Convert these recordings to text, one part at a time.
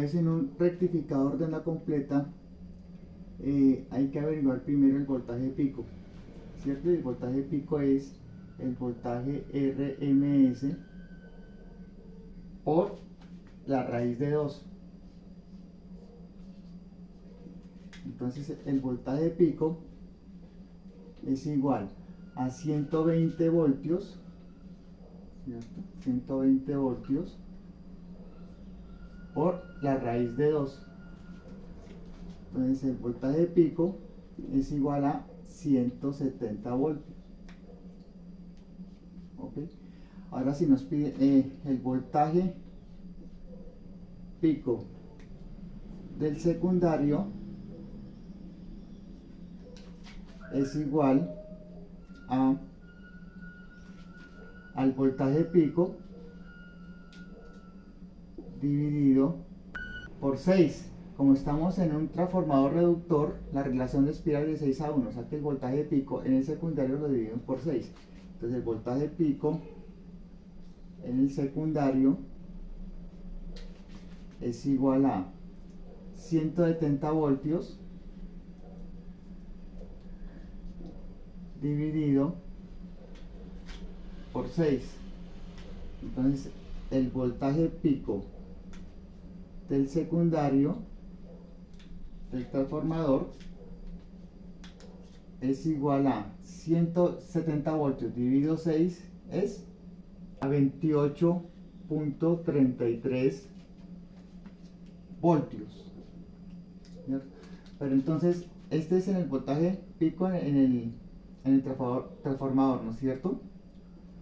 Entonces en un rectificador de onda completa hay que averiguar primero el voltaje pico, ¿cierto? El voltaje pico es el voltaje RMS por la raíz de 2. Entonces el voltaje pico es igual a 120 voltios, ¿cierto? 120 voltios por la raíz de 2. Entonces el voltaje pico es igual a 170 voltios. ¿Ok? Ahora si nos pide el voltaje pico del secundario es igual al voltaje pico dividido por 6. Como estamos en un transformador reductor, la relación de espiral es de 6 a 1, o sea que el voltaje pico en el secundario lo dividimos por 6. Entonces el voltaje pico en el secundario es igual a 170 voltios dividido por 6. Entonces el voltaje pico del secundario del transformador es igual a 170 voltios dividido 6 es a 28.33 voltios. ¿Cierto? Pero entonces este es en el voltaje pico en el transformador, ¿no es cierto?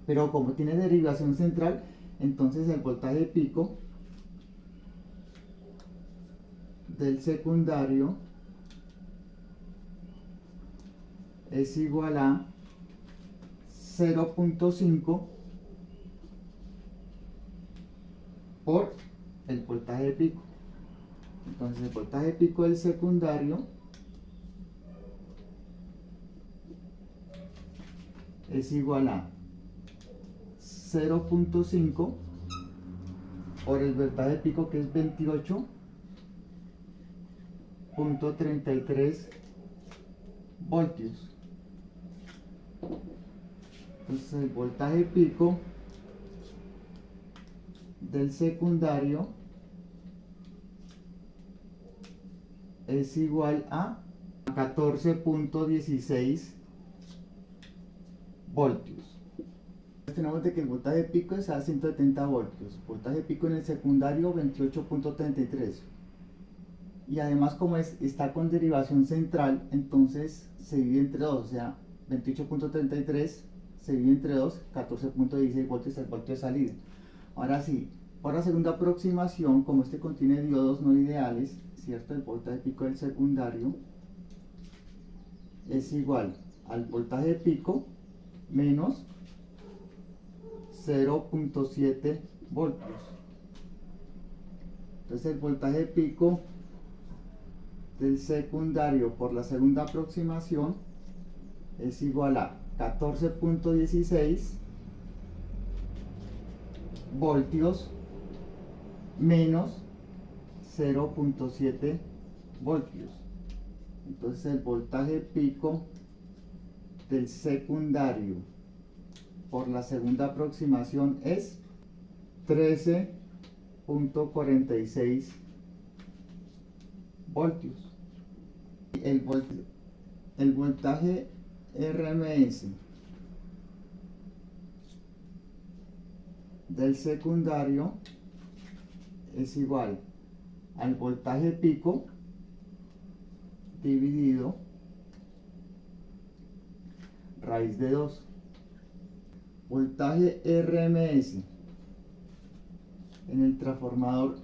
Pero como tiene derivación central, entonces el voltaje pico del secundario es igual a 0.5 por el voltaje pico. Entonces el voltaje pico del secundario es igual a 0.5 por el voltaje pico, que es 28.33 voltios. Entonces el voltaje pico del secundario es igual a 14.16 voltios. Tenemos de que el voltaje pico es a 170 voltios, voltaje pico en el secundario 28.33, y además como está con derivación central, entonces se divide entre 2, o sea 28.33 se divide entre 2, 14.16 voltios es el voltio de salida. Ahora sí, para la segunda aproximación, como este contiene diodos no ideales, ¿cierto? El voltaje pico del secundario es igual al voltaje pico menos 0.7 voltios. Entonces el voltaje pico del secundario por la segunda aproximación es igual a 14.16 voltios menos 0.7 voltios. Entonces el voltaje pico del secundario por la segunda aproximación es 13.46 voltios. El voltaje RMS del secundario es igual al voltaje pico dividido raíz de 2. Voltaje RMS en el transformador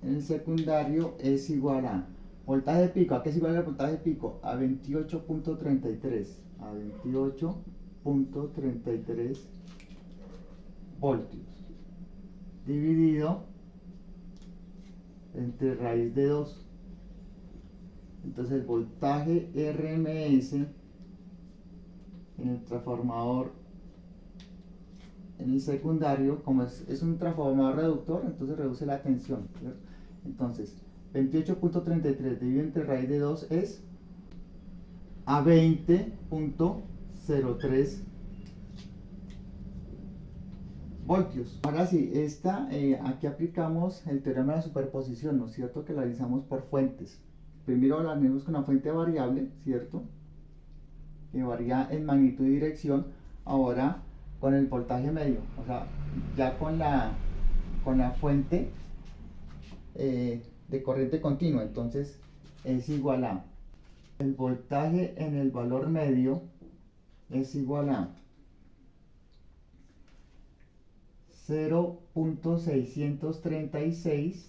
en el secundario es igual a voltaje pico. ¿A qué es igual el voltaje pico? A 28.33. A 28.33 voltios dividido entre raíz de 2. Entonces el voltaje RMS en el transformador en el secundario, como es un transformador reductor, entonces reduce la tensión, ¿cierto? Entonces, 28.33 dividido entre raíz de 2 es a 20.03 voltios. Ahora sí, aquí aplicamos el teorema de superposición, ¿no es cierto? Que lo realizamos por fuentes. Primero hablaremos con una fuente variable, ¿cierto? Que varía en magnitud y dirección. Ahora con el voltaje medio, o sea, ya con la fuente de corriente continua. Entonces es igual a el voltaje en el valor medio es igual a 0.636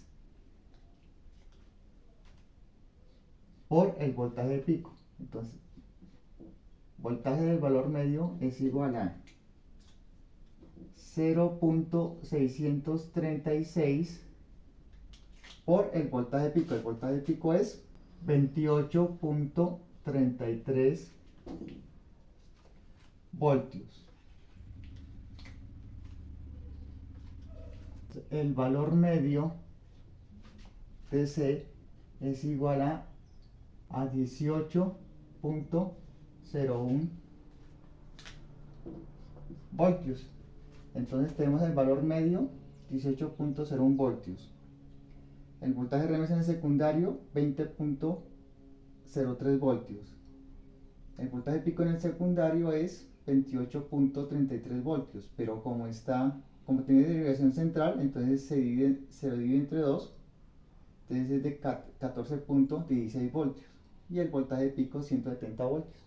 por el voltaje de pico. Entonces, voltaje del valor medio es igual a 0.636 por el voltaje de pico. El voltaje de pico es 28.33 voltios. El valor medio de C es igual a 18.01 voltios. Entonces tenemos el valor medio 18.01 voltios. El voltaje RMS en el secundario 20.03 voltios. El voltaje pico en el secundario es 28.33 voltios, pero como tiene derivación central, entonces se lo divide entre 2, entonces es de 14.16 voltios y el voltaje pico 170 voltios.